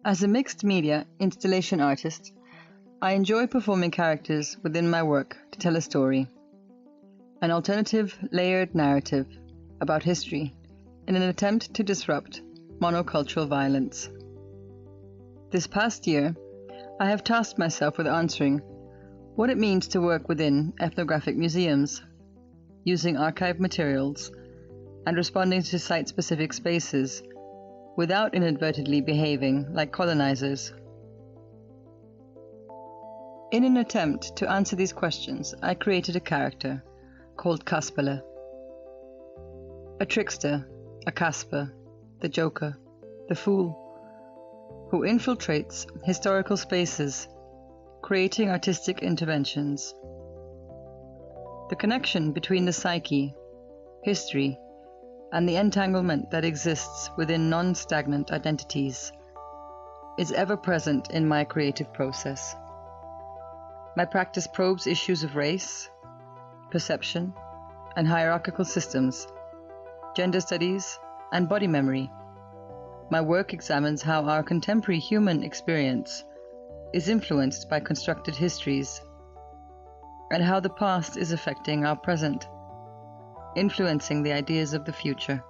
As a mixed media installation artist, I enjoy performing characters within my work to tell a story, an alternative, layered narrative about history in an attempt to disrupt monocultural violence. This past year, I have tasked myself with answering what it means to work within ethnographic museums, using archive materials, and responding to site-specific spaces without inadvertently behaving like colonizers. In an attempt to answer these questions, I created a character called Kaspele, a trickster, a Casper, the Joker, the Fool, who infiltrates historical spaces, creating artistic interventions. The connection between the psyche, history, and the entanglement that exists within non-stagnant identities is ever present in my creative process. My practice probes issues of race, perception, and hierarchical systems, gender studies, and body memory. My work examines how our contemporary human experience is influenced by constructed histories, and how the past is affecting our present, influencing the ideas of the future.